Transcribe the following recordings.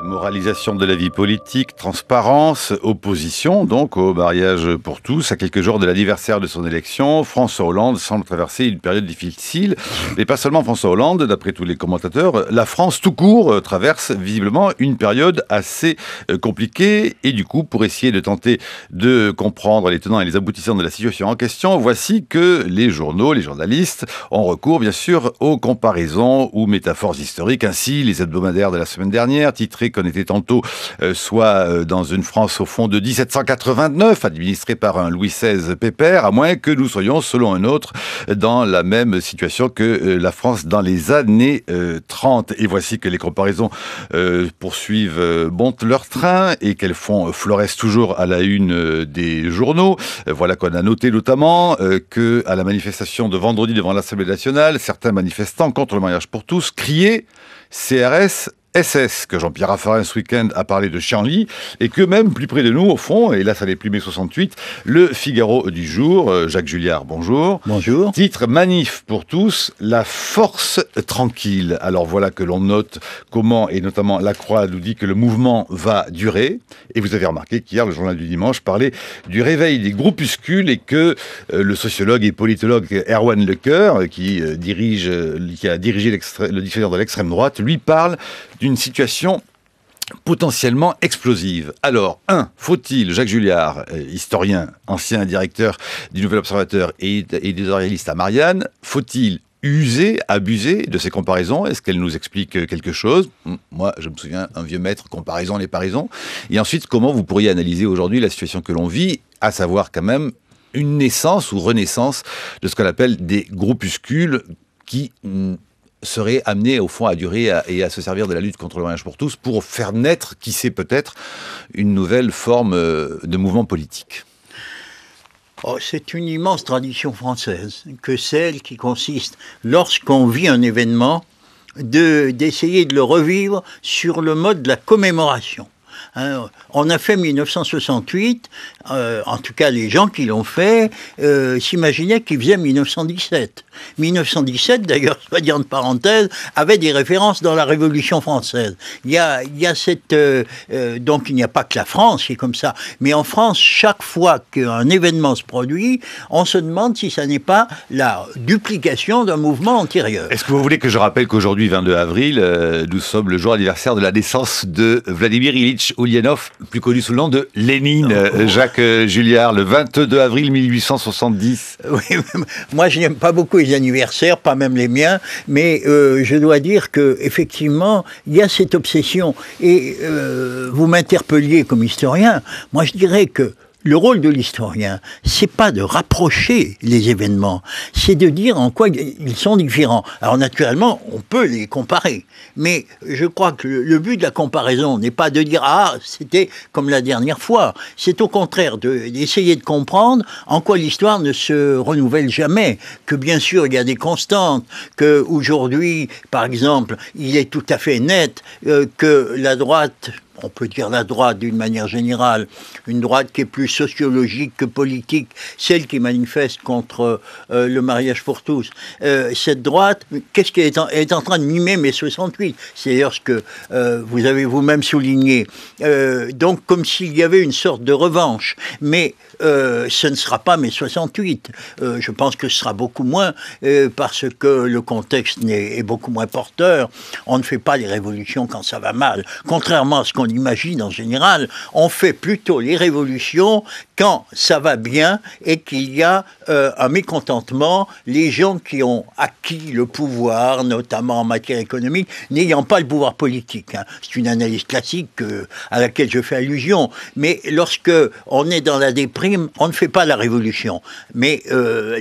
Moralisation de la vie politique, transparence, opposition donc au mariage pour tous. À quelques jours de l'anniversaire de son élection, François Hollande semble traverser une période difficile. Mais pas seulement François Hollande, d'après tous les commentateurs, la France tout court traverse visiblement une période assez compliquée. Et du coup, pour essayer de tenter de comprendre les tenants et les aboutissants de la situation en question, voici que les journaux, les journalistes ont recours bien sûr aux comparaisons ou métaphores historiques. Ainsi, les hebdomadaires de la semaine dernière titraient qu'on était tantôt soit dans une France au fond de 1789, administrée par un Louis XVI pépère, à moins que nous soyons, selon un autre, dans la même situation que la France dans les années 30. Et voici que les comparaisons poursuivent montent leur train et qu'elles font florès toujours à la une des journaux. Voilà qu'on a noté notamment que à la manifestation de vendredi devant l'Assemblée nationale, certains manifestants contre le mariage pour tous criaient CRS SS, que Jean-Pierre Raffarin ce week-end a parlé de Chienlit, et que même plus près de nous, au fond, et là ça n'est plus mai 68, le Figaro du jour, Jacques Julliard, bonjour. Bonjour. Titre Manif pour tous, la force tranquille. Alors voilà que l'on note comment, et notamment La Croix nous dit que le mouvement va durer, et vous avez remarqué qu'hier, le journal du dimanche parlait du réveil des groupuscules, et que le sociologue et politologue Erwan Lecoeur, qui a dirigé le dictionnaire de l'extrême droite, lui parle d'une situation potentiellement explosive. Alors, faut-il, Jacques Julliard, historien, ancien directeur du Nouvel Observateur et éditorialiste à Marianne, faut-il user, abuser de ces comparaisons? Est-ce qu'elles nous expliquent quelque chose? Moi, je me souviens, un vieux maître, comparaison n'est pas raison. Et ensuite, comment vous pourriez analyser aujourd'hui la situation que l'on vit, à savoir quand même une naissance ou renaissance de ce qu'on appelle des groupuscules qui serait amené au fond à durer et à se servir de la lutte contre le mariage pour tous pour faire naître, qui sait peut-être, une nouvelle forme de mouvement politique. C'est une immense tradition française que celle qui consiste, lorsqu'on vit un événement, d'essayer de le revivre sur le mode de la commémoration. On a fait 1968, en tout cas les gens qui l'ont fait s'imaginaient qu'ils faisaient 1917. 1917, d'ailleurs, soit dit en parenthèse, avait des références dans la Révolution française. Il y a cette... donc il n'y a pas que la France qui est comme ça, mais en France, chaque fois qu'un événement se produit, on se demande si ça n'est pas la duplication d'un mouvement antérieur. Est-ce que vous voulez que je rappelle qu'aujourd'hui, 22 avril, nous sommes le jour anniversaire de la naissance de Vladimir Ilitch Ulyanov, plus connu sous le nom de Lénine, Jacques Julliard, le 22 avril 1870. Oui, moi je n'aime pas beaucoup les anniversaires, pas même les miens, mais je dois dire que effectivement il y a cette obsession. Et vous m'interpelliez comme historien, moi je dirais que le rôle de l'historien, c'est pas de rapprocher les événements, c'est de dire en quoi ils sont différents. Alors naturellement, on peut les comparer, mais je crois que le but de la comparaison n'est pas de dire « Ah, c'était comme la dernière fois », c'est au contraire d'essayer de comprendre en quoi l'histoire ne se renouvelle jamais, que bien sûr il y a des constantes, qu'aujourd'hui, par exemple, il est tout à fait net que la droite... On peut dire la droite d'une manière générale, une droite qui est plus sociologique que politique, celle qui manifeste contre le mariage pour tous. Cette droite, qu'est-ce qu'elle est en train de mimer mai 68? C'est d'ailleurs ce que vous avez vous-même souligné. Donc comme s'il y avait une sorte de revanche. Mais ce ne sera pas mai 68. Je pense que ce sera beaucoup moins parce que le contexte est beaucoup moins porteur. On ne fait pas les révolutions quand ça va mal. Contrairement à ce qu'on imagine en général, on fait plutôt les révolutions quand ça va bien et qu'il y a un mécontentement, les gens qui ont acquis le pouvoir, notamment en matière économique, n'ayant pas le pouvoir politique. C'est une analyse classique à laquelle je fais allusion. Mais lorsque on est dans la déprime, on ne fait pas la révolution. Mais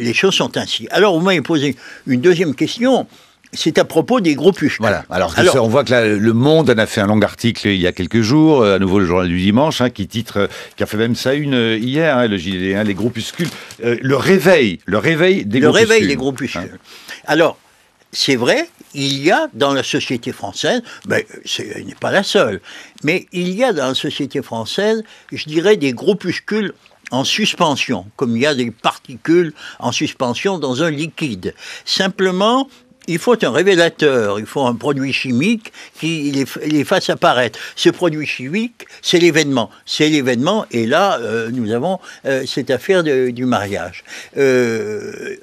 les choses sont ainsi. Alors, vous m'avez posé une deuxième question. C'est à propos des groupuscules. Voilà. Alors, on voit que là, Le Monde en a fait un long article il y a quelques jours, à nouveau le journal du dimanche, qui a fait même ça une hier, le JDD, les groupuscules. Le réveil des groupuscules. Alors, c'est vrai, il y a dans la société française, mais ce n'est pas la seule, mais il y a dans la société française, je dirais, des groupuscules en suspension, comme il y a des particules en suspension dans un liquide. Simplement, il faut un révélateur, il faut un produit chimique qui les fasse apparaître. Ce produit chimique, c'est l'événement. C'est l'événement, et là, nous avons cette affaire du mariage. Ce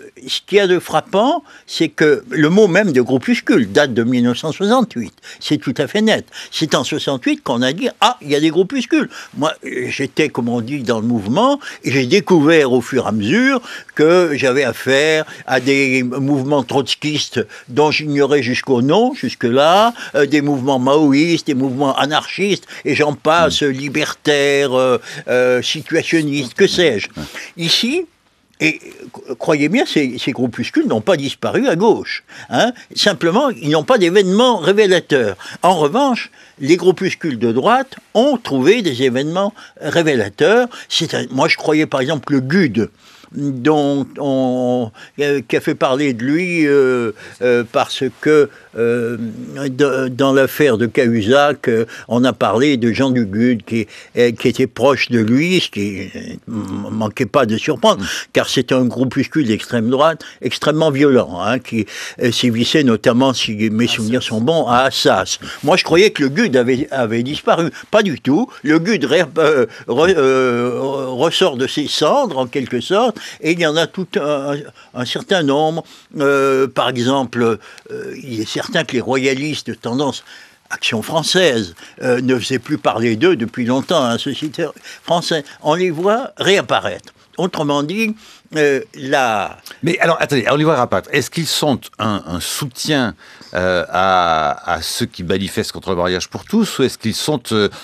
qu'il y a de frappant, c'est que le mot même de groupuscule date de 1968. C'est tout à fait net. C'est en 68 qu'on a dit « Ah, il y a des groupuscules ». Moi, j'étais, comme on dit, dans le mouvement, et j'ai découvert au fur et à mesure que j'avais affaire à des mouvements trotskistes dont j'ignorais jusqu'au nom, jusque-là, des mouvements maoïstes, des mouvements anarchistes, et j'en passe, libertaires, situationnistes, que sais-je. Ici, et croyez bien, ces groupuscules n'ont pas disparu à gauche. Hein. Simplement, ils n'ont pas d'événements révélateurs. En revanche, les groupuscules de droite ont trouvé des événements révélateurs. Moi, je croyais par exemple que le GUD, qui a fait parler de lui parce que dans l'affaire de Cahuzac, on a parlé de Jean Dugude qui était proche de lui, ce qui ne manquait pas de surprendre, car c'est un groupuscule d'extrême droite extrêmement violent, hein, qui sévissait notamment, si mes souvenirs sont bons, à Assas. Moi, je croyais que le GUD avait disparu. Pas du tout. Le GUD ressort de ses cendres, en quelque sorte, et il y en a tout un certain nombre. Par exemple, il est certain que les royalistes de tendance Action française ne faisaient plus parler d'eux depuis longtemps à la société française. On les voit réapparaître. Autrement dit, Mais alors, attendez, on les voit réapparaître. Est-ce qu'ils sont un soutien à ceux qui manifestent contre le mariage pour tous, ou est-ce qu'ils sont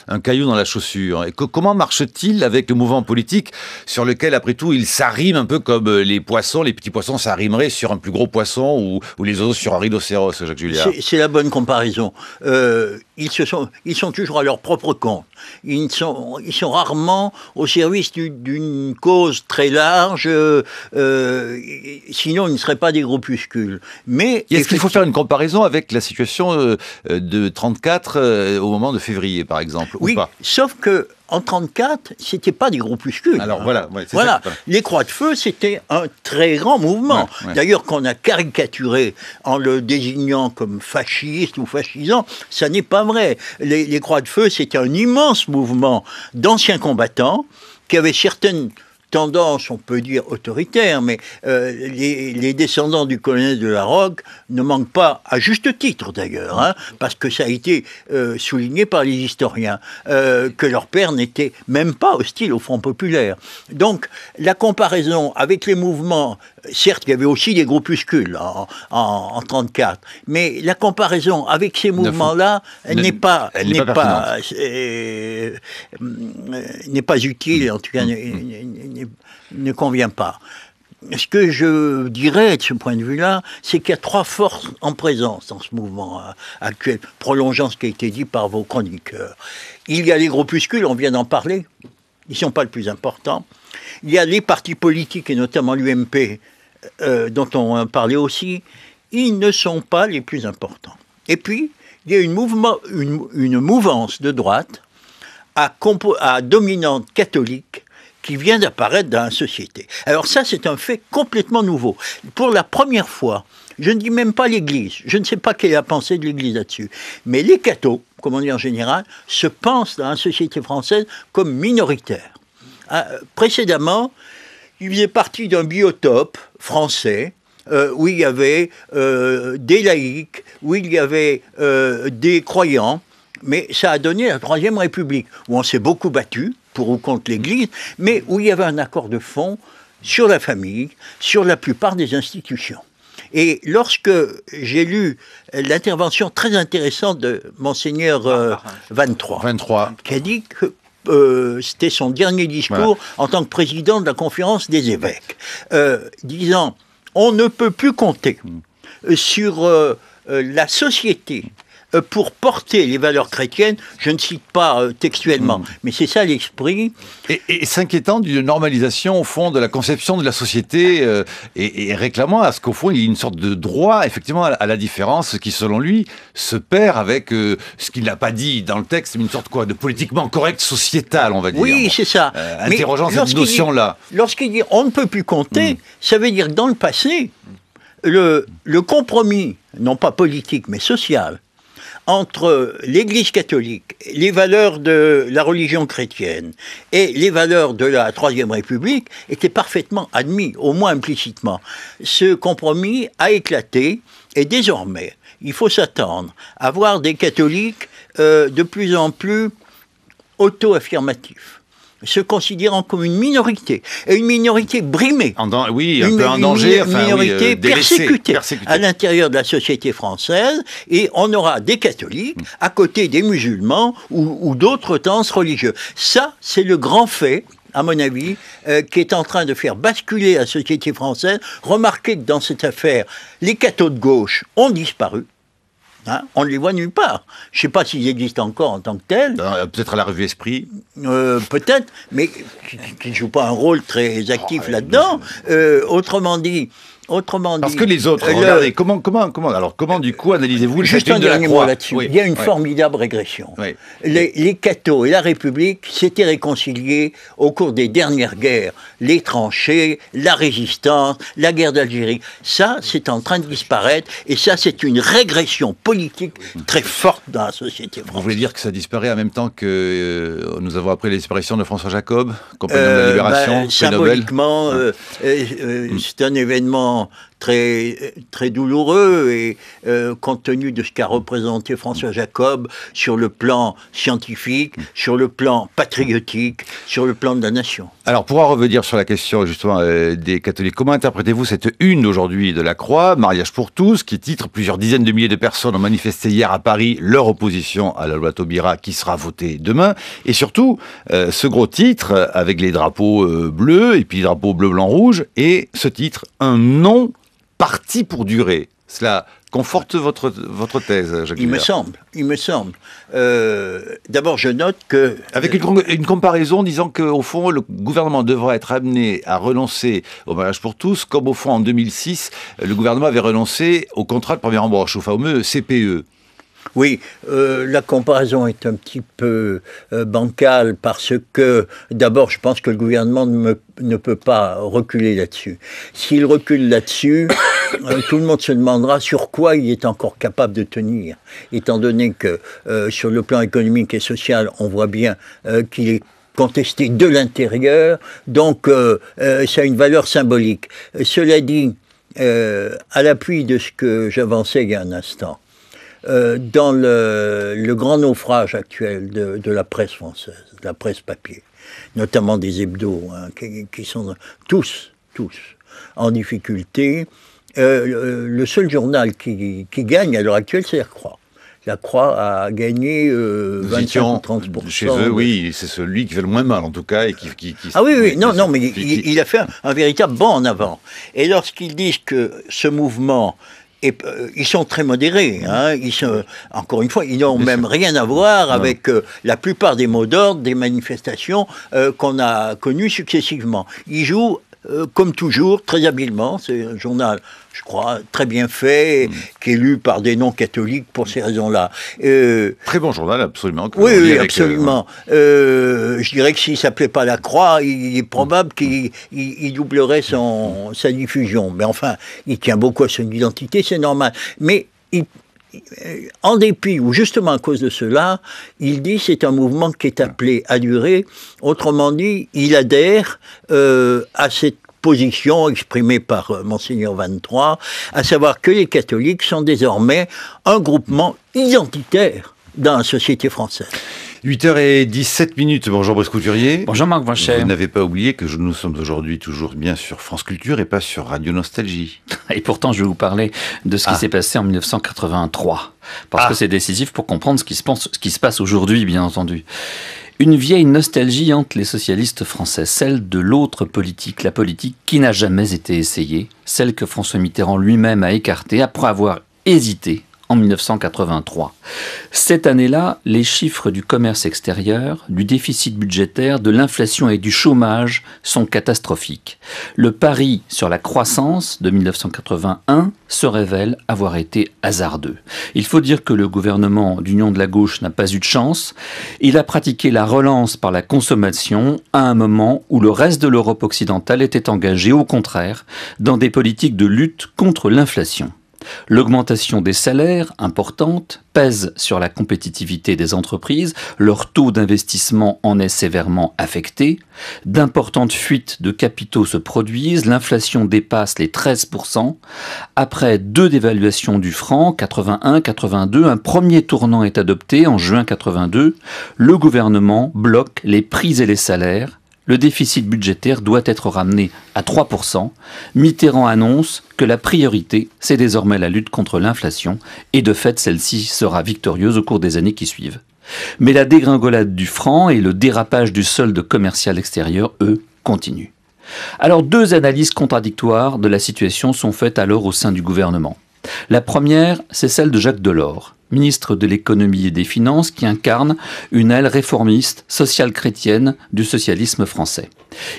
un caillou dans la chaussure? Et comment marche-t-il avec le mouvement politique sur lequel, après tout, ils s'arriment un peu comme les poissons, les petits poissons s'arrimeraient sur un plus gros poisson, ou les oiseaux sur un rhinocéros, Jacques Julliard? C'est la bonne comparaison. Ils sont toujours à leur propre compte. Ils sont rarement au service d'une cause très large, sinon ils ne seraient pas des groupuscules. Mais est-ce qu'il faut faire une comparaison avec la situation de 1934 au moment de février, par exemple, oui, ou pas? Sauf que en 1934, c'était pas des groupuscules. Alors voilà, voilà. Les Croix de Feu, c'était un très grand mouvement. Ouais. D'ailleurs, qu'on a caricaturé en le désignant comme fasciste ou fascisant, ça n'est pas vrai. Les Croix de Feu, c'était un immense mouvement d'anciens combattants qui avaient certaines tendances, on peut dire autoritaires, mais les descendants du colonel de la Roque ne manquent pas, à juste titre d'ailleurs, hein, parce que ça a été souligné par les historiens, que leur père n'était même pas hostile au Front populaire. Donc la comparaison avec les mouvements, certes il y avait aussi des groupuscules en 1934, mais la comparaison avec ces mouvements-là n'est pas utile, en tout cas ne convient pas. Ce que je dirais de ce point de vue-là, c'est qu'il y a trois forces en présence dans ce mouvement actuel, prolongeant ce qui a été dit par vos chroniqueurs. Il y a les groupuscules, on vient d'en parler, ils ne sont pas le plus important. Il y a les partis politiques, et notamment l'UMP, dont on a parlé aussi, ils ne sont pas les plus importants. Et puis, il y a une mouvance de droite à dominante catholique qui vient d'apparaître dans la société. Alors ça, c'est un fait complètement nouveau. Pour la première fois, je ne dis même pas l'Église, je ne sais pas quelle est la pensée de l'Église là-dessus, mais les cathos, comme on dit en général, se pensent dans la société française comme minoritaires. Précédemment, ils faisaient partie d'un biotope français, où il y avait des laïcs, où il y avait des croyants, mais ça a donné la Troisième République, où on s'est beaucoup battu, pour ou contre l'Église, mais où il y avait un accord de fond sur la famille, sur la plupart des institutions. Et lorsque j'ai lu l'intervention très intéressante de Monseigneur 23, qui a dit que c'était son dernier discours en tant que président de la conférence des évêques, disant « On ne peut plus compter sur la société pour porter les valeurs chrétiennes. Je ne cite pas textuellement, mais c'est ça l'esprit. Et s'inquiétant d'une normalisation, au fond, de la conception de la société, et réclamant à ce qu'au fond, il y ait une sorte de droit, effectivement, à la différence, qui, selon lui, se perd avec ce qu'il n'a pas dit dans le texte, mais une sorte de politiquement correct sociétal, on va dire. Oui, c'est ça. Interrogeant cette notion-là. Lorsqu'il dit on ne peut plus compter, ça veut dire que dans le passé, le compromis, non pas politique, mais social, entre l'Église catholique, les valeurs de la religion chrétienne et les valeurs de la Troisième République était parfaitement admis, au moins implicitement. Ce compromis a éclaté et désormais, il faut s'attendre à voir des catholiques de plus en plus auto-affirmatifs, se considérant comme une minorité, et une minorité brimée. Oui, un peu en danger. Une minorité persécutée persécutée à l'intérieur de la société française, et on aura des catholiques à côté des musulmans ou d'autres tendances religieuses. Ça, c'est le grand fait, à mon avis, qui est en train de faire basculer la société française. Remarquez que dans cette affaire, les cathos de gauche ont disparu. On ne les voit nulle part. Je ne sais pas s'ils existent encore en tant que tels. Peut-être à la revue Esprit. Peut-être, mais qui ne jouent pas un rôle très actif là-dedans. Autrement dit... Parce que les autres, regardez, comment du coup analysez-vous le statut de la Croix là-dessus. Il y a une formidable régression. Oui. Les cathos et la République s'étaient réconciliés au cours des dernières guerres. Les tranchées, la résistance, la guerre d'Algérie. Ça, c'est en train de disparaître, et ça, c'est une régression politique très forte dans la société française. Vous voulez dire que ça disparaît en même temps que nous avons appris la disparition de François Jacob, compagnon de la Libération, prix symboliquement, c'est un événement très, très douloureux, et compte tenu de ce qu'a représenté François Jacob sur le plan scientifique, sur le plan patriotique, sur le plan de la nation. Alors, pour en revenir sur la question justement des catholiques, comment interprétez-vous cette une aujourd'hui de la Croix, Mariage pour tous, qui titre: plusieurs dizaines de milliers de personnes ont manifesté hier à Paris leur opposition à la loi Taubira qui sera votée demain, et surtout ce gros titre avec les drapeaux bleus et puis les drapeaux bleu, blanc, rouge, et ce titre: un non parti pour durer. Cela conforte votre thèse, Jacques Villard. Il me semble. D'abord, je note que... Avec une comparaison disant qu'au fond, le gouvernement devra être amené à renoncer au mariage pour tous, comme au fond, en 2006, le gouvernement avait renoncé au contrat de premier embauche, au fameux CPE. Oui, la comparaison est un petit peu bancale, parce que, d'abord, je pense que le gouvernement ne peut pas reculer là-dessus. S'il recule là-dessus, tout le monde se demandera sur quoi il est encore capable de tenir, étant donné que sur le plan économique et social, on voit bien qu'il est contesté de l'intérieur, donc ça a une valeur symbolique. Cela dit, à l'appui de ce que j'avançais il y a un instant, dans le grand naufrage actuel de la presse française, de la presse papier, notamment des hebdos, qui sont tous en difficulté, le seul journal qui gagne à l'heure actuelle, c'est La Croix. La Croix a gagné 25 ou 30%. Chez eux, oui, c'est celui qui fait le moins mal, en tout cas. Et qui oui, non, mais il a fait un véritable bond en avant. Et lorsqu'ils disent que ce mouvement... ils sont très modérés, encore une fois, ils n'ont même rien à voir avec la plupart des mots d'ordre, des manifestations qu'on a connues successivement. Ils jouent, comme toujours, très habilement. C'est un journal, je crois, très bien fait, qui est lu par des non-catholiques pour ces raisons-là. Très bon journal, absolument. Oui, absolument. Je dirais que s'il ne s'appelait pas La Croix, il est probable qu'il doublerait sa diffusion. Mais enfin, il tient beaucoup à son identité, c'est normal. Mais en dépit, ou justement à cause de cela, il dit que c'est un mouvement qui est appelé à durer. Autrement dit, il adhère à cette position exprimée par Monseigneur 23, à savoir que les catholiques sont désormais un groupement identitaire dans la société française. 8h17. Bonjour Brice Couturier. Bonjour Marc Vanchet. Vous n'avez pas oublié que nous sommes aujourd'hui toujours bien sur France Culture et pas sur Radio Nostalgie. Et pourtant, je vais vous parler de ce qui s'est passé en 1983. Parce que c'est décisif pour comprendre ce qui se passe aujourd'hui, bien entendu. Une vieille nostalgie hante les socialistes français, celle de l'autre politique, la politique qui n'a jamais été essayée, celle que François Mitterrand lui-même a écartée après avoir hésité en 1983. Cette année-là, les chiffres du commerce extérieur, du déficit budgétaire, de l'inflation et du chômage sont catastrophiques. Le pari sur la croissance de 1981 se révèle avoir été hasardeux. Il faut dire que le gouvernement d'union de la gauche n'a pas eu de chance. Il a pratiqué la relance par la consommation à un moment où le reste de l'Europe occidentale était engagé, au contraire, dans des politiques de lutte contre l'inflation. L'augmentation des salaires, importante, pèse sur la compétitivité des entreprises, leur taux d'investissement en est sévèrement affecté, d'importantes fuites de capitaux se produisent, l'inflation dépasse les 13%. Après 2 dévaluations du franc, 81-82, un premier tournant est adopté en juin 82, le gouvernement bloque les prix et les salaires. Le déficit budgétaire doit être ramené à 3%. Mitterrand annonce que la priorité, c'est désormais la lutte contre l'inflation, et de fait, celle-ci sera victorieuse au cours des années qui suivent. Mais la dégringolade du franc et le dérapage du solde commercial extérieur, eux, continuent. Alors, 2 analyses contradictoires de la situation sont faites alors au sein du gouvernement. La première, c'est celle de Jacques Delors, ministre de l'économie et des finances, qui incarne une aile réformiste, social-chrétienne du socialisme français.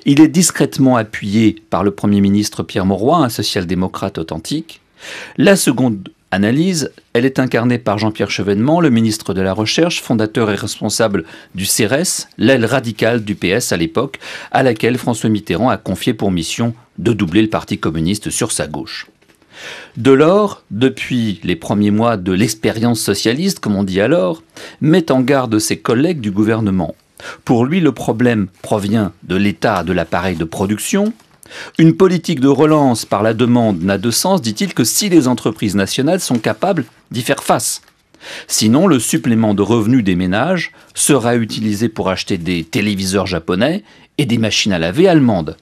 Il est discrètement appuyé par le Premier ministre Pierre Mauroy, un social-démocrate authentique. La seconde analyse, elle est incarnée par Jean-Pierre Chevènement, le ministre de la Recherche, fondateur et responsable du CRS, l'aile radicale du PS à l'époque, à laquelle François Mitterrand a confié pour mission de doubler le Parti communiste sur sa gauche. Delors, depuis les premiers mois de l'expérience socialiste, comme on dit alors, met en garde ses collègues du gouvernement. Pour lui, le problème provient de l'état de l'appareil de production. Une politique de relance par la demande n'a de sens, dit-il, que si les entreprises nationales sont capables d'y faire face. Sinon, le supplément de revenus des ménages sera utilisé pour acheter des téléviseurs japonais et des machines à laver allemandes.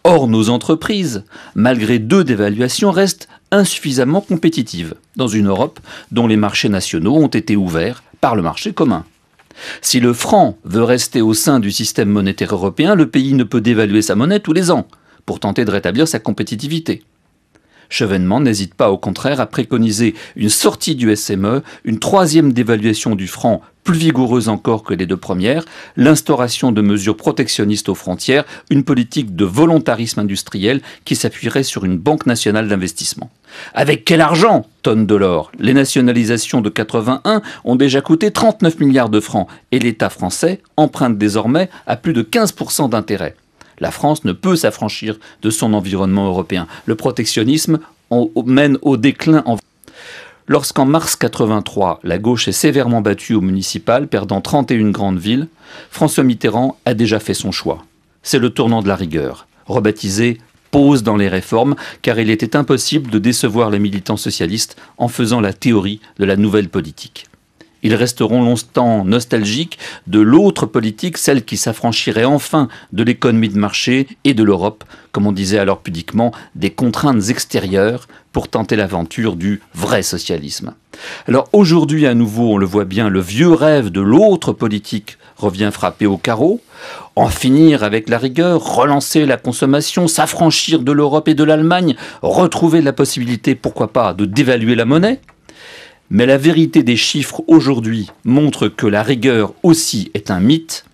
Or, nos entreprises, malgré 2 dévaluations, restent insuffisamment compétitives dans une Europe dont les marchés nationaux ont été ouverts par le marché commun. Si le franc veut rester au sein du système monétaire européen, le pays ne peut dévaluer sa monnaie tous les ans pour tenter de rétablir sa compétitivité. Chevènement n'hésite pas au contraire à préconiser une sortie du SME, une 3e dévaluation du franc plus vigoureuse encore que les 2 premières, l'instauration de mesures protectionnistes aux frontières, une politique de volontarisme industriel qui s'appuierait sur une banque nationale d'investissement. Avec quel argent, tonne Delors? Les nationalisations de 81 ont déjà coûté 39 milliards de francs et l'État français emprunte désormais à plus de 15% d'intérêt. La France ne peut s'affranchir de son environnement européen. Le protectionnisme mène au déclin. Lorsqu'en mars 83, la gauche est sévèrement battue au municipal, perdant 31 grandes villes, François Mitterrand a déjà fait son choix. C'est le tournant de la rigueur, rebaptisé « pause dans les réformes », car il était impossible de décevoir les militants socialistes en faisant la théorie de la nouvelle politique. Ils resteront longtemps nostalgiques de l'autre politique, celle qui s'affranchirait enfin de l'économie de marché et de l'Europe, comme on disait alors pudiquement, des contraintes extérieures pour tenter l'aventure du vrai socialisme. Alors aujourd'hui, à nouveau, on le voit bien, le vieux rêve de l'autre politique revient frapper au carreau. En finir avec la rigueur, relancer la consommation, s'affranchir de l'Europe et de l'Allemagne, retrouver la possibilité, pourquoi pas, de dévaluer la monnaie. Mais la vérité des chiffres aujourd'hui montre que la rigueur aussi est un mythe.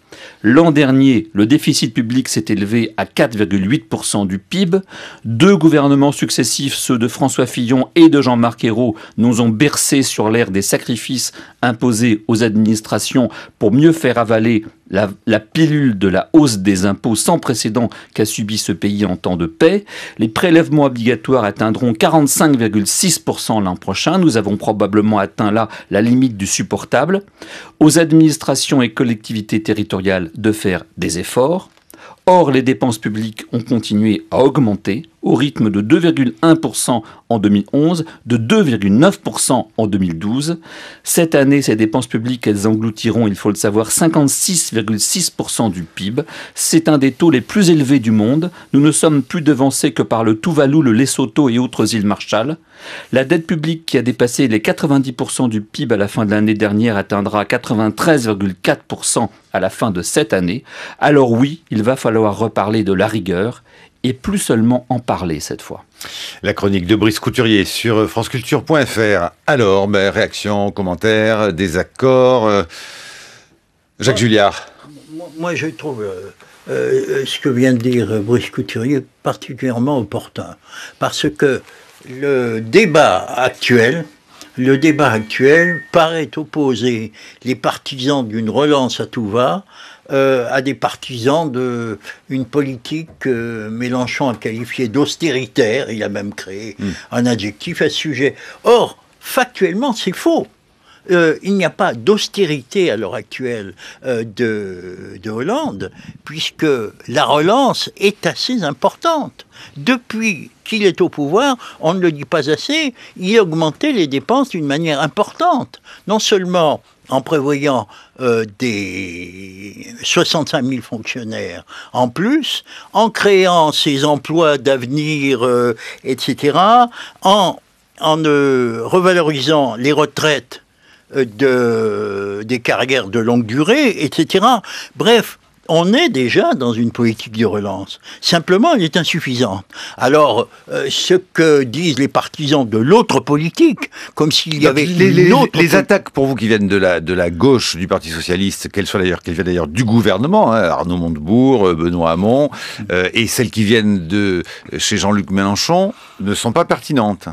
L'an dernier, le déficit public s'est élevé à 4,8% du PIB. 2 gouvernements successifs, ceux de François Fillon et de Jean-Marc Ayrault, nous ont bercés sur l'ère des sacrifices imposés aux administrations pour mieux faire avaler la pilule de la hausse des impôts sans précédent qu'a subi ce pays en temps de paix. Les prélèvements obligatoires atteindront 45,6% l'an prochain. Nous avons probablement atteint là la limite du supportable. Aux administrations et collectivités territoriales de faire des efforts. Or, les dépenses publiques ont continué à augmenter au rythme de 2,1% en 2011, de 2,9% en 2012. Cette année, ces dépenses publiques, elles engloutiront, il faut le savoir, 56,6% du PIB. C'est un des taux les plus élevés du monde. Nous ne sommes plus devancés que par le Tuvalu, le Lesotho et autres îles Marshall. La dette publique qui a dépassé les 90% du PIB à la fin de l'année dernière atteindra 93,4% à la fin de cette année. Alors oui, il va falloir reparler de la rigueur et plus seulement en parler cette fois. La chronique de Brice Couturier sur franceculture.fr. Alors, réactions, commentaires, désaccords. Jacques Julliard. Moi, je trouve ce que vient de dire Brice Couturier particulièrement opportun. Parce que le débat actuel paraît opposer les partisans d'une relance à tout va à des partisans d'une politique que Mélenchon a qualifiée d'austéritaire. Il a même créé un adjectif à ce sujet. Or, factuellement, c'est faux. Il n'y a pas d'austérité à l'heure actuelle de Hollande, puisque la relance est assez importante. Depuis qu'il est au pouvoir, on ne le dit pas assez, il a augmenté les dépenses d'une manière importante. Non seulement en prévoyant des 65 000 fonctionnaires en plus, en créant ces emplois d'avenir, etc., en revalorisant les retraites des carrières de longue durée, etc. Bref, on est déjà dans une politique de relance. Simplement, elle est insuffisante. Alors, ce que disent les partisans de l'autre politique, comme s'il y avait les attaques pour vous qui viennent de la gauche du Parti Socialiste, qu'elles viennent d'ailleurs du gouvernement, Arnaud Montebourg, Benoît Hamon, et celles qui viennent de chez Jean-Luc Mélenchon, ne sont pas pertinentes.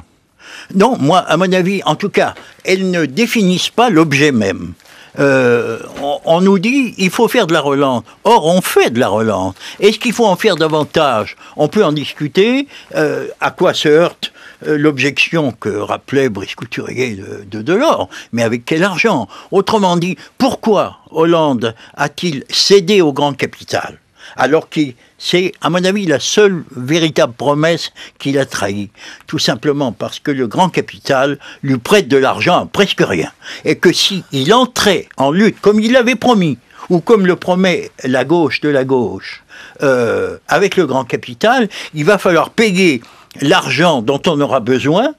Non, moi, à mon avis, en tout cas, elles ne définissent pas l'objet même. On nous dit il faut faire de la relance. Or, on fait de la relance. Est-ce qu'il faut en faire davantage? On peut en discuter. À quoi se heurte l'objection que rappelait Brice Couturier de Delors? Mais avec quel argent? Autrement dit, pourquoi Hollande a-t-il cédé au grand capital alors que c'est, à mon avis, la seule véritable promesse qu'il a trahie. Tout simplement parce que le grand capital lui prête de l'argent à presque rien. Et que s'il entrait en lutte, comme il l'avait promis, ou comme le promet la gauche de la gauche, avec le grand capital, il va falloir payer l'argent dont on aura besoin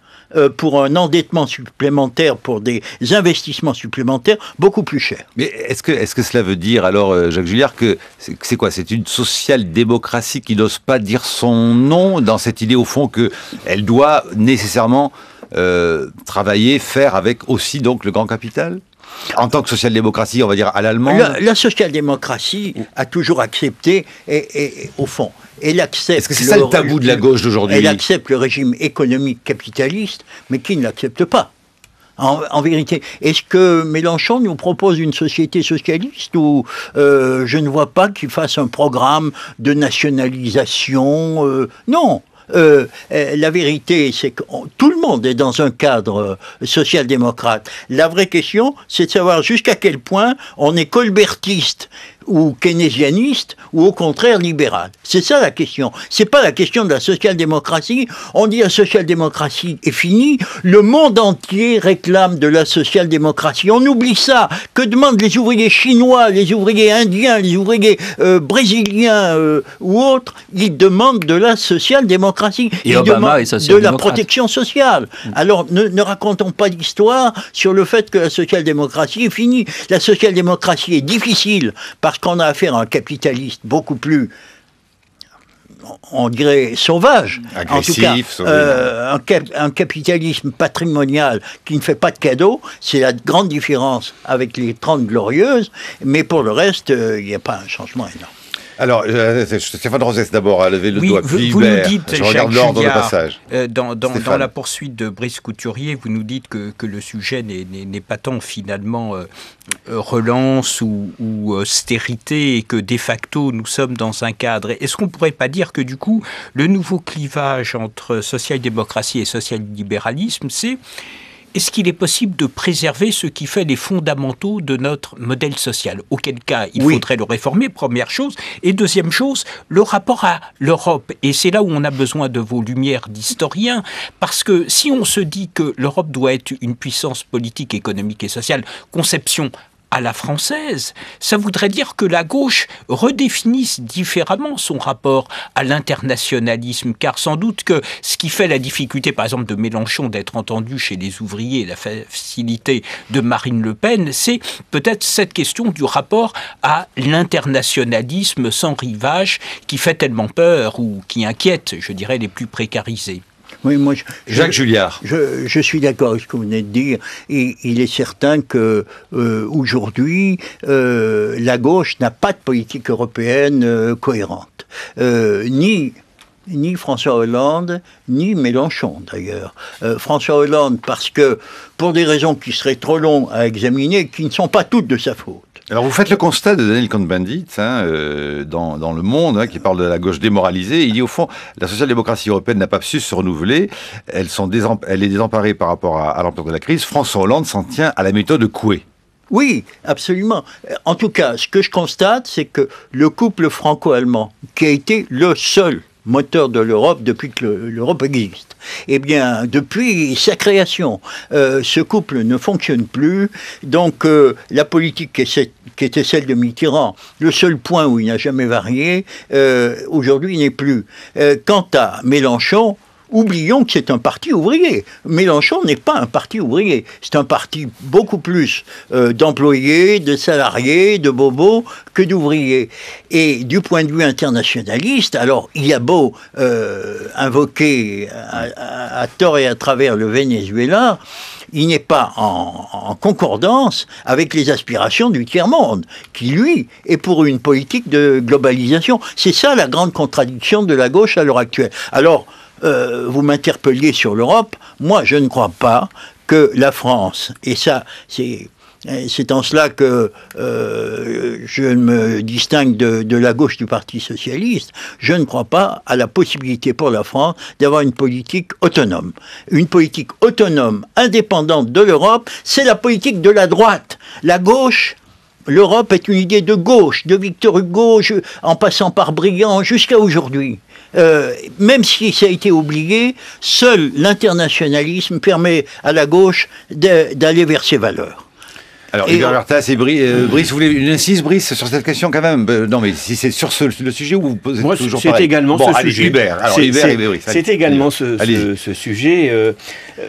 pour un endettement supplémentaire, pour des investissements supplémentaires beaucoup plus chers. Mais est-ce que cela veut dire alors, Jacques Julliard, que c'est quoi? C'est une social-démocratie qui n'ose pas dire son nom dans cette idée au fond qu'elle doit nécessairement travailler, faire avec aussi donc le grand capital? En tant que social-démocratie, on va dire à l'allemande. La social-démocratie a toujours accepté, et au fond, elle accepte... Est-ce que c'est ça le tabou de la gauche d'aujourd'hui? Elle accepte le régime économique capitaliste, mais qui ne l'accepte pas. En vérité, est-ce que Mélenchon nous propose une société socialiste ou je ne vois pas qu'il fasse un programme de nationalisation? Non. La vérité, c'est que tout le monde est dans un cadre social-démocrate. La vraie question, c'est de savoir jusqu'à quel point on est colbertiste ou keynésianiste, ou au contraire libéral. C'est ça la question. C'est pas la question de la social-démocratie. On dit la social-démocratie est finie. Le monde entier réclame de la social-démocratie. On oublie ça. Que demandent les ouvriers chinois, les ouvriers indiens, les ouvriers brésiliens ou autres? Ils demandent de la social-démocratie. Et Obama est social-démocrate. De la protection sociale. Alors ne racontons pas d'histoire sur le fait que la social-démocratie est finie. La social-démocratie est difficile parce qu'on a affaire à un capitaliste beaucoup plus, on dirait, sauvage. Agressif, en tout cas, un capitalisme patrimonial qui ne fait pas de cadeaux, c'est la grande différence avec les 30 Glorieuses, mais pour le reste, il n'y a pas un changement énorme. Alors, Stéphane Rosès d'abord a levé le doigt. Vous nous dites, je regarde l'ordre de passage. Dans la poursuite de Brice Couturier, vous nous dites que le sujet n'est pas tant finalement relance ou austérité et que de facto nous sommes dans un cadre. Est-ce qu'on ne pourrait pas dire que du coup, le nouveau clivage entre social-démocratie et social-libéralisme, c'est... Est-ce qu'il est possible de préserver ce qui fait les fondamentaux de notre modèle social? Auquel cas, il faudrait le réformer, première chose. Et deuxième chose, le rapport à l'Europe. Et c'est là où on a besoin de vos lumières d'historien, parce que si on se dit que l'Europe doit être une puissance politique, économique et sociale, conception à la française. Ça voudrait dire que la gauche redéfinisse différemment son rapport à l'internationalisme, car sans doute que ce qui fait la difficulté, par exemple, de Mélenchon d'être entendu chez les ouvriers et la facilité de Marine Le Pen, c'est peut-être cette question du rapport à l'internationalisme sans rivage qui fait tellement peur ou qui inquiète, je dirais, les plus précarisés. Oui, moi, Jacques Julliard. Je suis d'accord avec ce que vous venez de dire. Et il est certain que aujourd'hui, la gauche n'a pas de politique européenne cohérente. Ni François Hollande, ni Mélenchon d'ailleurs. François Hollande, parce que, pour des raisons qui seraient trop longues à examiner, qui ne sont pas toutes de sa faute. Alors vous faites le constat de Daniel Cohn-Bendit dans Le Monde, qui parle de la gauche démoralisée. Il dit au fond, la social-démocratie européenne n'a pas su se renouveler, elle est désemparée par rapport à l'ampleur de la crise. François Hollande s'en tient à la méthode Coué. Oui, absolument. En tout cas, ce que je constate, c'est que le couple franco-allemand, qui a été le seul moteur de l'Europe depuis que l'Europe existe. Eh bien, depuis sa création, ce couple ne fonctionne plus. Donc, la politique qui était celle de Mitterrand, le seul point où il n'a jamais varié, aujourd'hui n'est plus. Quant à Mélenchon, oublions que c'est un parti ouvrier. Mélenchon n'est pas un parti ouvrier. C'est un parti beaucoup plus d'employés, de salariés, de bobos que d'ouvriers. Et du point de vue internationaliste, alors il y a beau invoquer à tort et à travers le Venezuela, il n'est pas en concordance avec les aspirations du tiers-monde, qui, lui, est pour une politique de globalisation. C'est ça la grande contradiction de la gauche à l'heure actuelle. Alors, vous m'interpelliez sur l'Europe. Moi, je ne crois pas que la France, et ça, c'est en cela que je me distingue de la gauche du Parti socialiste, je ne crois pas à la possibilité pour la France d'avoir une politique autonome. Une politique autonome, indépendante de l'Europe, c'est la politique de la droite. La gauche... L'Europe est une idée de gauche, de Victor Hugo, en passant par Briand jusqu'à aujourd'hui. Même si ça a été oublié, seul l'internationalisme permet à la gauche d'aller vers ses valeurs. Alors, Hubert Lurtas et Brice, vous voulez une incise, Brice, sur cette question quand même? Non, mais si c'est sur le sujet où vous posez toujours pareil. C'est également ce sujet. Hubert, alors Hubert et Brice. C'est également ce sujet.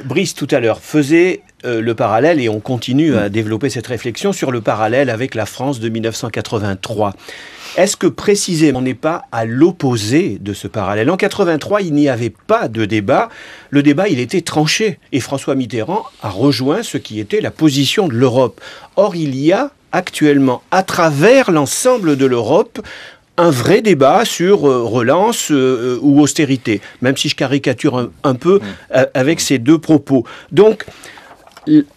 Brice, tout à l'heure, faisait le parallèle, et on continue à développer cette réflexion sur le parallèle avec la France de 1983. Est-ce que précisément on n'est pas à l'opposé de ce parallèle? En 83, il n'y avait pas de débat. Le débat, il était tranché. Et François Mitterrand a rejoint ce qui était la position de l'Europe. Or, il y a actuellement, à travers l'ensemble de l'Europe, un vrai débat sur relance ou austérité, même si je caricature un peu avec ces deux propos. Donc,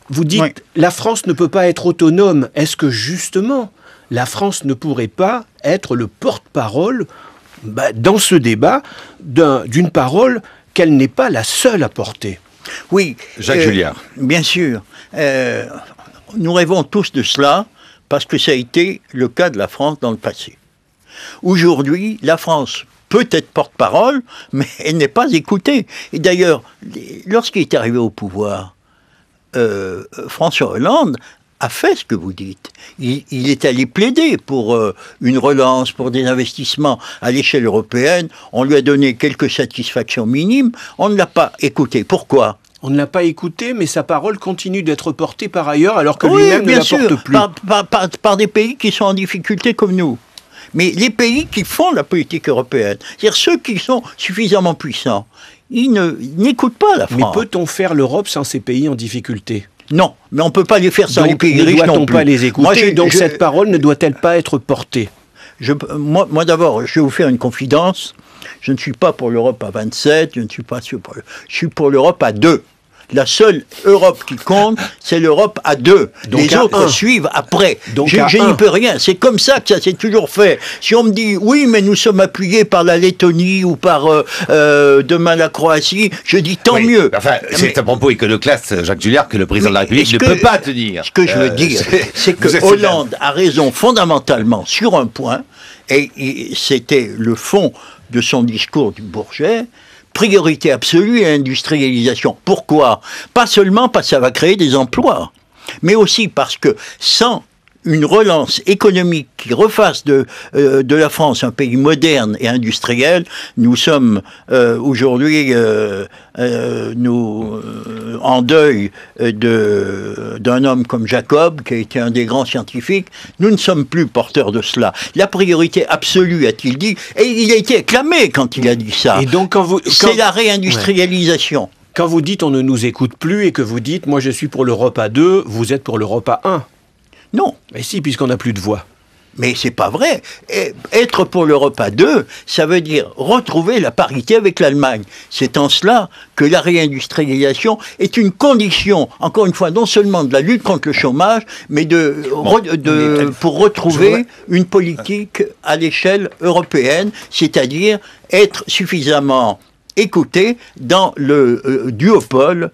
vous dites, la France ne peut pas être autonome. Est-ce que justement, la France ne pourrait pas être le porte-parole dans ce débat d'une parole qu'elle n'est pas la seule à porter? Oui. Jacques Julliard. Bien sûr. Nous rêvons tous de cela parce que ça a été le cas de la France dans le passé. Aujourd'hui, la France peut être porte-parole, mais elle n'est pas écoutée. Et d'ailleurs, lorsqu'il est arrivé au pouvoir, François Hollande a fait ce que vous dites. Il est allé plaider pour une relance, pour des investissements à l'échelle européenne. On lui a donné quelques satisfactions minimes. On ne l'a pas écouté. Pourquoi ? On ne l'a pas écouté, mais sa parole continue d'être portée par ailleurs, alors que lui-même ne la porte plus. Par des pays qui sont en difficulté comme nous. Mais les pays qui font la politique européenne, c'est-à-dire ceux qui sont suffisamment puissants, ils n'écoutent pas la France. Mais peut-on faire l'Europe sans ces pays en difficulté ? Non, mais on ne peut pas les faire sans les pays riches non plus. Ne doit-on pas les écouter? Donc cette parole ne doit-elle pas être portée? Moi d'abord, je vais vous faire une confidence. Je ne suis pas pour l'Europe à 27, je suis pour l'Europe à 2. La seule Europe qui compte, c'est l'Europe à 2. Les autres suivent après. Donc je n'y peux rien. C'est comme ça que ça s'est toujours fait. Si on me dit, oui, mais nous sommes appuyés par la Lettonie ou par demain la Croatie, je dis tant mieux. Enfin, c'est un propos iconoclaste, Jacques Julliard, que le président de la République ne peut pas tenir. Ce que je veux dire, c'est que Hollande a raison fondamentalement sur un point, et c'était le fond de son discours du Bourget. Priorité absolue à l'industrialisation. Pourquoi? Pas seulement parce que ça va créer des emplois, mais aussi parce que sans une relance économique qui refasse de la France un pays moderne et industriel. Nous sommes aujourd'hui en deuil d'un homme comme Jacob, qui a été un des grands scientifiques. Nous ne sommes plus porteurs de cela. La priorité absolue, a-t-il dit, et il a été acclamé quand il a dit ça. Et donc, c'est la réindustrialisation. Ouais. Quand vous dites on ne nous écoute plus et que vous dites moi je suis pour l'Europe à 2, vous êtes pour l'Europe à 1. Non. Mais si, puisqu'on n'a plus de voix. Mais c'est pas vrai. Être pour l'Europe à 2, ça veut dire retrouver la parité avec l'Allemagne. C'est en cela que la réindustrialisation est une condition, encore une fois, non seulement de la lutte contre le chômage, mais pour retrouver une politique à l'échelle européenne, c'est-à-dire être suffisamment écouté dans le duopole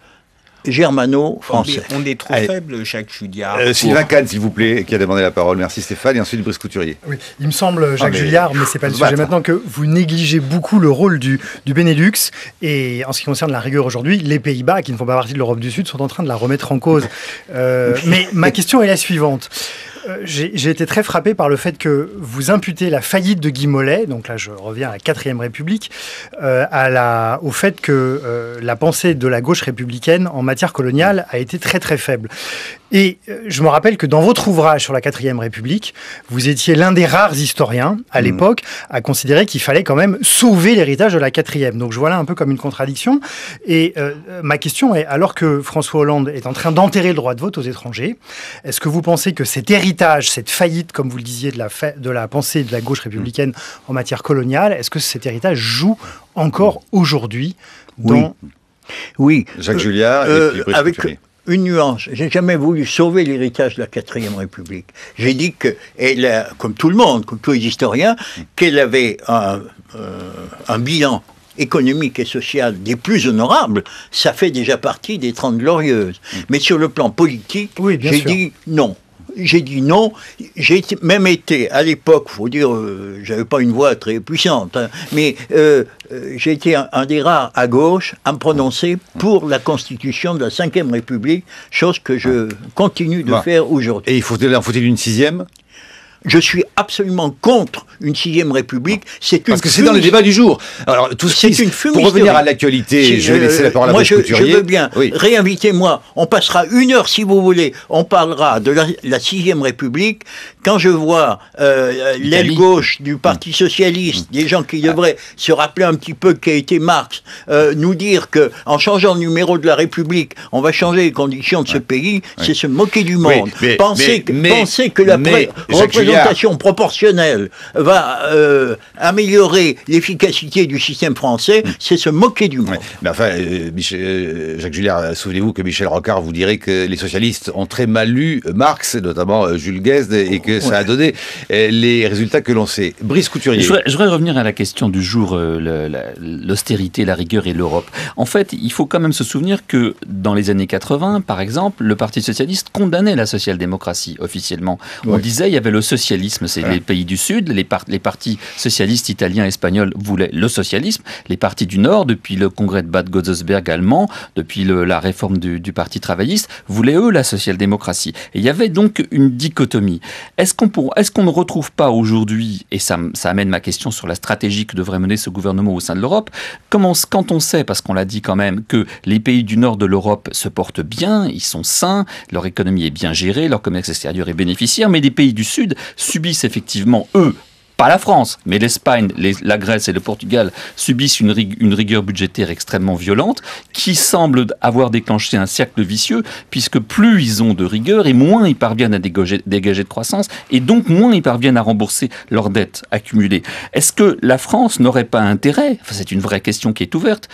germano-français. On est trop faible, Jacques Julliard. Sylvain Kahn, s'il vous plaît, qui a demandé la parole. Merci Stéphane. Et ensuite Brice Couturier. Oui, il me semble, Jacques Julliard, mais c'est pas le sujet maintenant, que vous négligez beaucoup le rôle du Benelux. Et en ce qui concerne la rigueur aujourd'hui, les Pays-Bas, qui ne font pas partie de l'Europe du Sud, sont en train de la remettre en cause. Mais ma question est la suivante. J'ai été très frappé par le fait que vous imputez la faillite de Guy Mollet, donc là je reviens à la 4e République, au fait que la pensée de la gauche républicaine en matière coloniale a été très très faible. Et je me rappelle que dans votre ouvrage sur la 4e République, vous étiez l'un des rares historiens, à l'époque, à considérer qu'il fallait quand même sauver l'héritage de la 4e. Donc je vois là un peu comme une contradiction. Et ma question est, alors que François Hollande est en train d'enterrer le droit de vote aux étrangers, est-ce que vous pensez que cet héritage, cette faillite, comme vous le disiez, de la pensée de la gauche républicaine en matière coloniale, est-ce que cet héritage joue encore aujourd'hui dans... Oui. Jacques Julliard et puis Brice avec Couturier. Une nuance. J'ai jamais voulu sauver l'héritage de la 4e République. J'ai dit qu'elle, comme tout le monde, comme tous les historiens, qu'elle avait un bilan économique et social des plus honorables. Ça fait déjà partie des 30 Glorieuses. Mais sur le plan politique, j'ai dit non. J'ai dit non. J'ai même été, à l'époque, il faut dire, j'avais pas une voix très puissante, hein, mais j'ai été un des rares à gauche à me prononcer pour la constitution de la 5e République, chose que je continue de faire aujourd'hui. Et en faut-il une 6e ? Je suis absolument contre une 6e République. Parce que c'est dans les débats du jour. Alors, pour revenir à l'actualité, je vais laisser la parole à Brice Couturier. Je veux bien. Oui. Réinvitez-moi. On passera 1 heure si vous voulez. On parlera de la 6e République. Quand je vois l'aile gauche du Parti Socialiste, des gens qui devraient se rappeler un petit peu qu'a été Marx, nous dire qu'en changeant le numéro de la République, on va changer les conditions de ce pays, c'est se moquer du monde. Penser que la représentation proportionnelle va améliorer l'efficacité du système français, c'est se moquer du monde. Mais enfin, Jacques Julliard, souvenez-vous que Michel Rocard vous dirait que les socialistes ont très mal lu Marx, notamment Jules Guesde, et que ça a donné les résultats que l'on sait. Brice Couturier. Je voudrais revenir à la question du jour, l'austérité, la rigueur et l'Europe. En fait, il faut quand même se souvenir que dans les années 80, par exemple, le Parti socialiste condamnait la social-démocratie officiellement. On disait il y avait le socialisme, c'est les pays du Sud, les partis socialistes italiens, espagnols voulaient le socialisme, les partis du Nord, depuis le congrès de Bad Godesberg allemand, depuis la réforme du Parti travailliste, voulaient eux la social-démocratie. Et il y avait donc une dichotomie. Est-ce qu'on ne retrouve pas aujourd'hui, et ça amène ma question sur la stratégie que devrait mener ce gouvernement au sein de l'Europe, quand on sait, parce qu'on l'a dit quand même, que les pays du Nord de l'Europe se portent bien, ils sont sains, leur économie est bien gérée, leur commerce extérieur est bénéficiaire, mais les pays du Sud subissent effectivement, eux, pas la France, mais l'Espagne, la Grèce et le Portugal subissent une rigueur budgétaire extrêmement violente qui semble avoir déclenché un cercle vicieux puisque plus ils ont de rigueur et moins ils parviennent à dégager de croissance et donc moins ils parviennent à rembourser leurs dettes accumulées. Est-ce que la France n'aurait pas intérêt, c'est une vraie question qui est ouverte,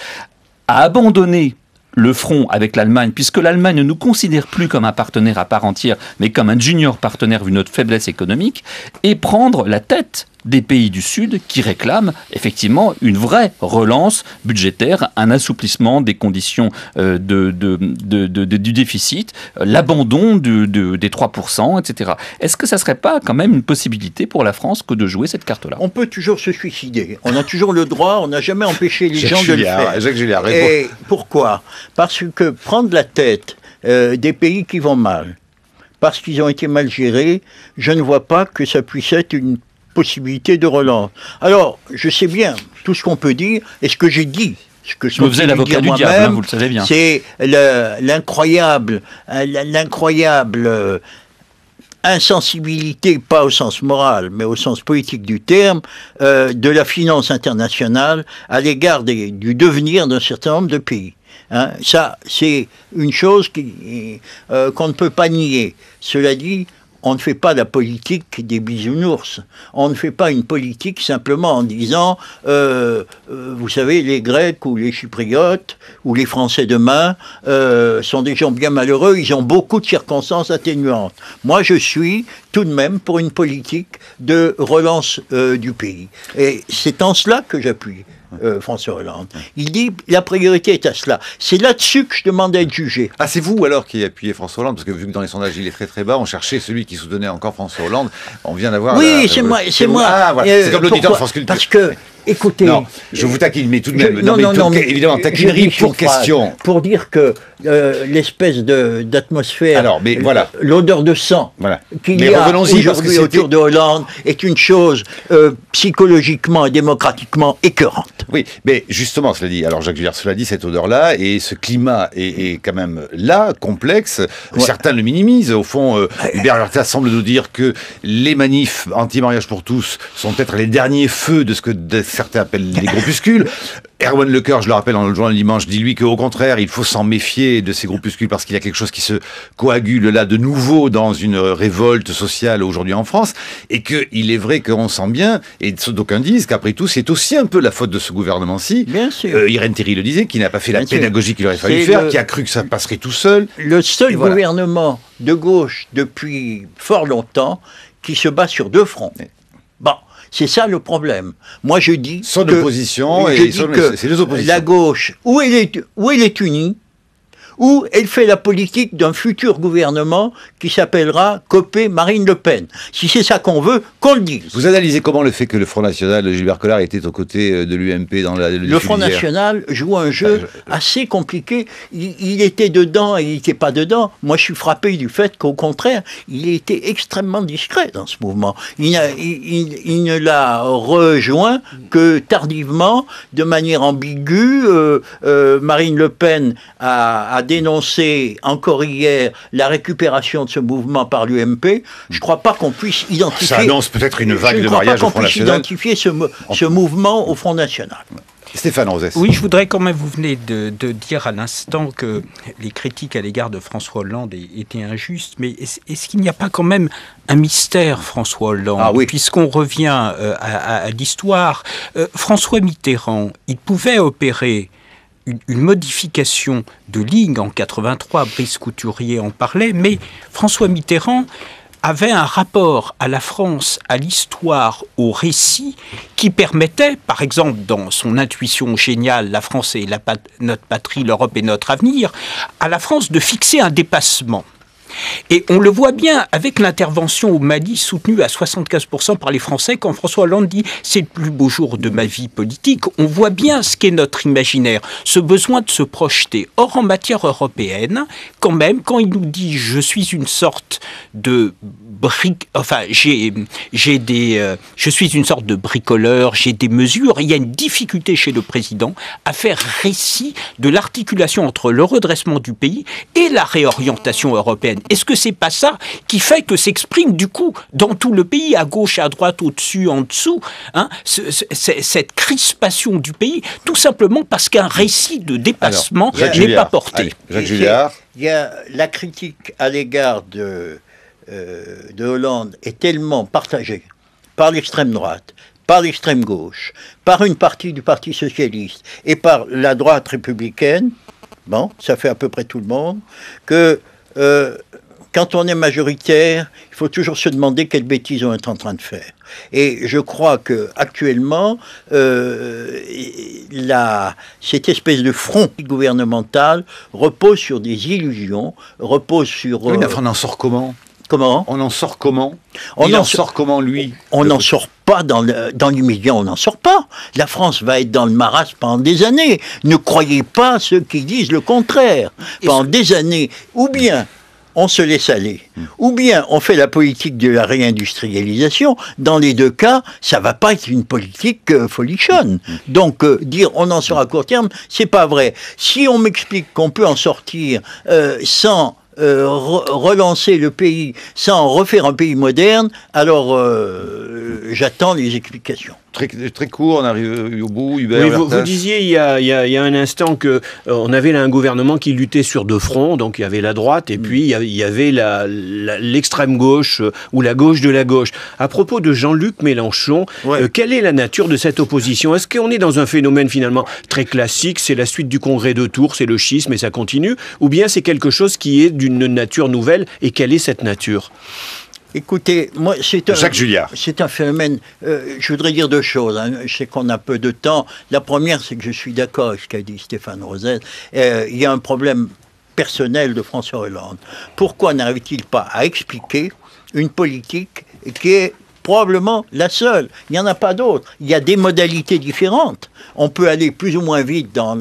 à abandonner le front avec l'Allemagne, puisque l'Allemagne ne nous considère plus comme un partenaire à part entière, mais comme un junior partenaire vu notre faiblesse économique, et prendre la tête des pays du Sud qui réclament effectivement une vraie relance budgétaire, un assouplissement des conditions du déficit, l'abandon des 3%, etc. Est-ce que ça ne serait pas quand même une possibilité pour la France que de jouer cette carte-là ? On peut toujours se suicider. On a toujours le droit, on n'a jamais empêché les gens de le faire. Jacques Julliard, et pourquoi ? Parce que prendre la tête des pays qui vont mal, parce qu'ils ont été mal gérés, je ne vois pas que ça puisse être une possibilité de relance. Alors, je sais bien tout ce qu'on peut dire, et ce que j'ai dit, ce que je vous faisiez l'avocat du diable, hein, vous le savez bien. C'est l'incroyable insensibilité, pas au sens moral, mais au sens politique du terme, de la finance internationale à l'égard du devenir d'un certain nombre de pays. Hein, ça, c'est une chose qu'on ne peut pas nier. Cela dit, on ne fait pas la politique des bisounours. On ne fait pas une politique simplement en disant, vous savez, les Grecs ou les Chypriotes ou les Français demain sont des gens bien malheureux, ils ont beaucoup de circonstances atténuantes. Moi, je suis tout de même pour une politique de relance du pays. Et c'est en cela que j'appuie François Hollande. Il dit la priorité est à cela. C'est là-dessus que je demande à être jugé. Ah, c'est vous alors qui appuyez François Hollande, parce que vu que dans les sondages il est très très bas, on cherchait celui qui soutenait encore François Hollande. On vient d'avoir. Oui, c'est moi. Ah, voilà. C'est comme l'auditeur de France Culture. Parce que, écoutez. Non, je vous taquine, mais tout de même. Mais évidemment, taquinerie pour question. Pour dire que l'espèce d'atmosphère, alors, mais voilà, l'odeur de sang qu'il y a aujourd'hui autour de Hollande est une chose psychologiquement et démocratiquement écœurante. Oui, mais justement, cela dit, alors Jacques Julliard, cela dit, cette odeur-là et ce climat est quand même là, complexe. Ouais. Certains le minimisent. Au fond, Hubert Lurta semble nous dire que les manifs anti-mariage pour tous sont peut-être les derniers feux de ce que certains appellent les groupuscules. Erwan Lecoeur, je le rappelle dans le journal dimanche, dit lui qu'au contraire, il faut s'en méfier de ces groupuscules parce qu'il y a quelque chose qui se coagule là de nouveau dans une révolte sociale aujourd'hui en France, et qu'il est vrai qu'on sent bien, et d'aucuns disent qu'après tout, c'est aussi un peu la faute de ce gouvernement-ci. Bien sûr. Irène Théry le disait, qui n'a pas fait la pédagogie qu'il aurait fallu faire, qui a cru que ça passerait tout seul. Le seul gouvernement de gauche depuis fort longtemps qui se bat sur deux fronts. Bon. C'est ça le problème. Moi, je dis son opposition et c'est les oppositions. La gauche, où elle est unie, où elle fait la politique d'un futur gouvernement qui s'appellera Copé Marine Le Pen. Si c'est ça qu'on veut, qu'on le dise. Vous analysez comment le fait que le Front National de Gilbert Collard était aux côtés de l'UMP dans le Front National joue un jeu assez compliqué. Il était dedans et il n'était pas dedans. Moi, je suis frappé du fait qu'au contraire, il était extrêmement discret dans ce mouvement. Il ne l'a rejoint que tardivement, de manière ambiguë. Marine Le Pen a dénoncé encore hier la récupération de ce mouvement par l'UMP. Je ne crois pas qu'on puisse identifier... Ça annonce peut-être une vague de mariage au Front National. Identifier ce mouvement au Front National. Stéphane Rosès. Oui, je voudrais quand même, vous venez de dire à l'instant que les critiques à l'égard de François Hollande étaient injustes, mais est-ce qu'il n'y a pas quand même un mystère, François Hollande, puisqu'on revient à l'histoire. François Mitterrand, il pouvait opérer une modification de ligne en 83, Brice Couturier en parlait, mais François Mitterrand avait un rapport à la France, à l'histoire, au récit, qui permettait, par exemple, dans son intuition géniale, la France est notre patrie, l'Europe est notre avenir, à la France de fixer un dépassement. Et on le voit bien avec l'intervention au Mali soutenue à 75% par les Français quand François Hollande dit « c'est le plus beau jour de ma vie politique ». On voit bien ce qu'est notre imaginaire, ce besoin de se projeter. Or, en matière européenne, quand même, quand il nous dit « je suis une sorte de je suis une sorte de bricoleur, j'ai des mesures », il y a une difficulté chez le président à faire récit de l'articulation entre le redressement du pays et la réorientation européenne. Est-ce que c'est pas ça qui fait que s'exprime du coup dans tout le pays, à gauche, à droite, au-dessus, en dessous, cette crispation du pays, tout simplement parce qu'un récit de dépassement n'est pas porté. Jacques Julliard. Il y a la critique à l'égard de Hollande est tellement partagée par l'extrême droite, par l'extrême gauche, par une partie du Parti socialiste et par la droite républicaine, bon, ça fait à peu près tout le monde, que quand on est majoritaire, il faut toujours se demander quelle bêtise on est en train de faire. Et je crois qu'actuellement, cette espèce de front gouvernemental repose sur des illusions, repose sur... Oui, mais on en sort comment ? Comment ? On en sort comment ? Il en sort comment, lui ? On n'en sort pas dans l'immédiat, on n'en sort pas. La France va être dans le marasme pendant des années. Ne croyez pas ceux qui disent le contraire. Pendant des années. Ou bien on se laisse aller. Ou bien on fait la politique de la réindustrialisation. Dans les deux cas, ça va pas être une politique folichonne. Donc dire on en sort à court terme, c'est pas vrai. Si on m'explique qu'on peut en sortir sans relancer le pays, sans refaire un pays moderne, alors j'attends les explications. Très court, on arrive au bout. Hubert, oui, vous disiez il y a un instant que on avait là un gouvernement qui luttait sur deux fronts, donc il y avait la droite et puis il y avait l'extrême gauche ou la gauche de la gauche. À propos de Jean-Luc Mélenchon, quelle est la nature de cette opposition? Est-ce qu'on est dans un phénomène finalement très classique, c'est la suite du congrès de Tours, c'est le schisme et ça continue, ou bien c'est quelque chose qui est d'une nature nouvelle, et quelle est cette nature? Écoutez, moi, Jacques Julliard. C'est un phénomène. Je voudrais dire deux choses. Hein. Je sais qu'on a peu de temps. La première, c'est que je suis d'accord avec ce qu'a dit Stéphane Rosette. Il y a un problème personnel de François Hollande. Pourquoi n'arrive-t-il pas à expliquer une politique qui est probablement la seule? Il n'y en a pas d'autre. Il y a des modalités différentes. On peut aller plus ou moins vite dans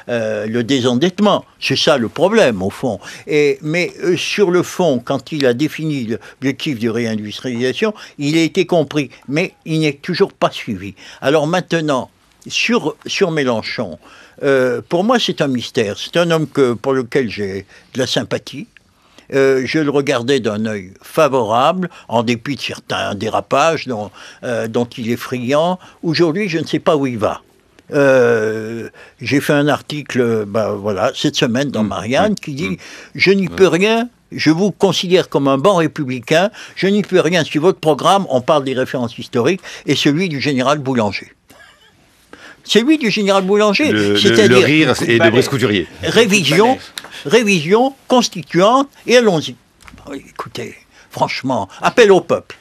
le désendettement. C'est ça le problème, au fond. Mais sur le fond, quand il a défini l'objectif de réindustrialisation, il a été compris. Mais il n'est toujours pas suivi. Alors maintenant, sur Mélenchon, pour moi, c'est un mystère. C'est un homme pour lequel j'ai de la sympathie. Je le regardais d'un œil favorable, en dépit de certains dérapages dont il est friand. Aujourd'hui, je ne sais pas où il va. J'ai fait un article cette semaine dans Marianne qui dit « Je n'y peux rien, je vous considère comme un bon républicain, je n'y peux rien sur votre programme, on parle des références historiques, et celui du général Boulanger. » C'est lui du général Boulanger. Le rire et de Brice Couturier. Révision constituante, et allons-y. Écoutez, franchement, appel au peuple.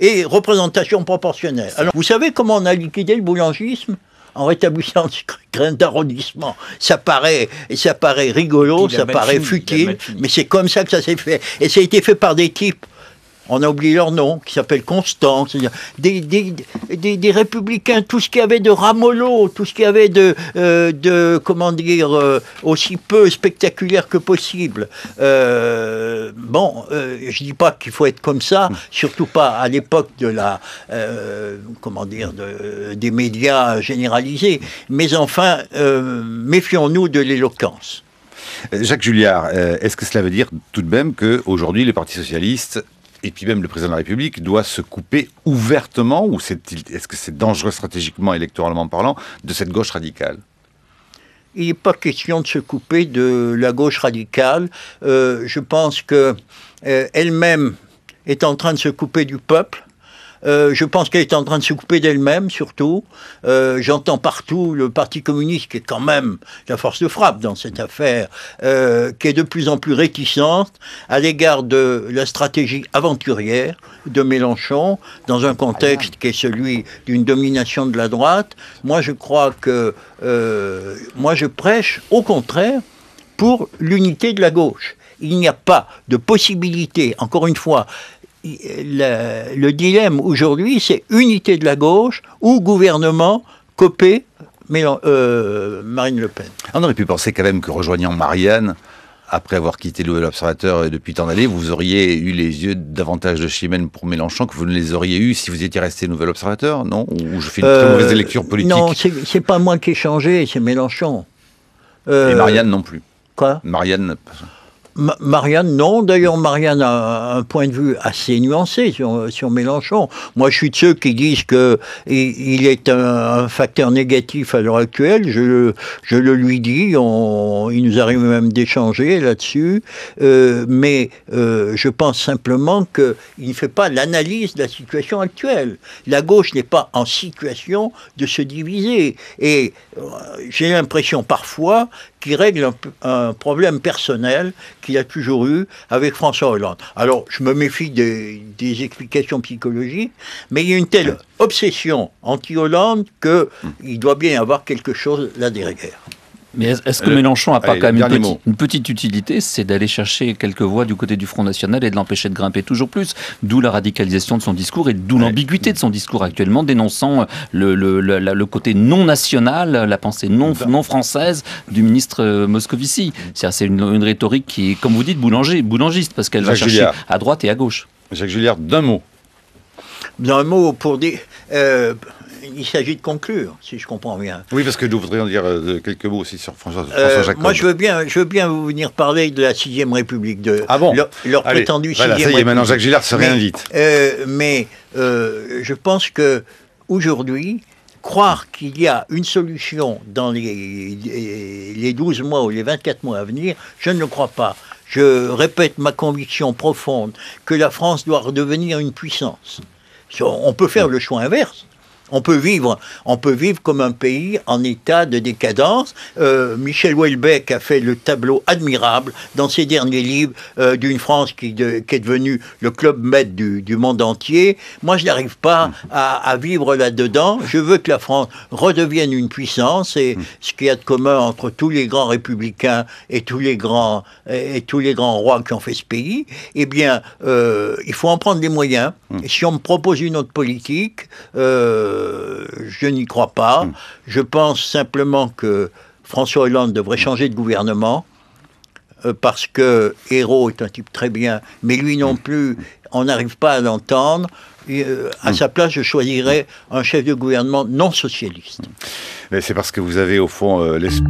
Et représentation proportionnelle. Alors, vous savez comment on a liquidé le boulangisme? En rétablissant le scrutin d'arrondissement. Ça paraît rigolo, ça paraît futile, mais c'est comme ça que ça s'est fait. Et ça a été fait par des types, on a oublié leur nom, qui s'appellent Constant, des républicains, tout ce qu'il y avait de ramollo, tout ce qu'il y avait aussi peu spectaculaire que possible. Je dis pas qu'il faut être comme ça, surtout pas à l'époque de des médias généralisés, mais enfin, méfions-nous de l'éloquence. Jacques Julliard, est-ce que cela veut dire tout de même qu'aujourd'hui, le Parti socialiste et puis même le président de la République doit se couper ouvertement, ou est-ce que c'est dangereux stratégiquement, électoralement parlant, de cette gauche radicale? Il n'est pas question de se couper de la gauche radicale. Je pense qu'elle-même est en train de se couper du peuple. Je pense qu'elle est en train de se couper d'elle-même, surtout. J'entends partout le Parti communiste, qui est quand même la force de frappe dans cette affaire, qui est de plus en plus réticente à l'égard de la stratégie aventurière de Mélenchon, dans un contexte qui est celui d'une domination de la droite. Moi, je crois que... je prêche, au contraire, pour l'unité de la gauche. Il n'y a pas de possibilité, encore une fois... Le dilemme aujourd'hui, c'est unité de la gauche ou gouvernement copé Marine Le Pen. On aurait pu penser quand même que rejoignant Marianne, après avoir quitté le Nouvel Observateur depuis tant d'années, vous auriez eu les yeux davantage de Chimène pour Mélenchon que vous ne les auriez eus si vous étiez resté Nouvel Observateur, non? Ou je fais une très mauvaise lecture politique? Non, c'est pas moi qui ai changé, c'est Mélenchon. Et Marianne non plus. Quoi? Marianne... Marianne, non. D'ailleurs, Marianne a un point de vue assez nuancé sur Mélenchon. Moi, je suis de ceux qui disent qu'il est un facteur négatif à l'heure actuelle. Je le lui dis. Il nous arrive même d'échanger là-dessus. Mais je pense simplement qu'il ne fait pas l'analyse de la situation actuelle. La gauche n'est pas en situation de se diviser. Et j'ai l'impression parfois qu'il règle un problème personnel qu'il a toujours eu avec François Hollande. Alors, je me méfie des explications psychologiques, mais il y a une telle obsession anti-Hollande qu'il doit bien y avoir quelque chose là derrière. Mais est-ce que Mélenchon n'a pas quand même une petite utilité, c'est d'aller chercher quelques voix du côté du Front National et de l'empêcher de grimper toujours plus, d'où la radicalisation de son discours et d'où l'ambiguïté de son discours actuellement, dénonçant le côté non national, la pensée non française du ministre Moscovici. C'est une rhétorique qui est, comme vous dites, boulangiste, parce qu'elle va chercher à droite et à gauche. Jacques Julliard, d'un mot. D'un mot pour dire... il s'agit de conclure, si je comprends bien. Oui, parce que nous voudrions dire quelques mots aussi sur François Jacob. Moi, je veux bien vous venir parler de la 6e République, de leur prétendue 6e République. Ça y est, maintenant Jacques Julliard se réinvite. Mais je pense que aujourd'hui, croire qu'il y a une solution dans les 12 mois ou les 24 mois à venir, je ne le crois pas. Je répète ma conviction profonde que la France doit redevenir une puissance. On peut faire le choix inverse. On peut vivre comme un pays en état de décadence. Michel Houellebecq a fait le tableau admirable dans ses derniers livres d'une France qui est devenue le club med du monde entier. Moi, je n'arrive pas à vivre là-dedans. Je veux que la France redevienne une puissance, et ce qu'il y a de commun entre tous les grands républicains et tous les grands rois qui ont fait ce pays, eh bien, il faut en prendre les moyens. Et si on me propose une autre politique, je n'y crois pas. Je pense simplement que François Hollande devrait changer de gouvernement, parce que Ayrault est un type très bien, mais lui non plus, on n'arrive pas à l'entendre. À sa place, je choisirais un chef de gouvernement non socialiste. Mais c'est parce que vous avez au fond l'esprit...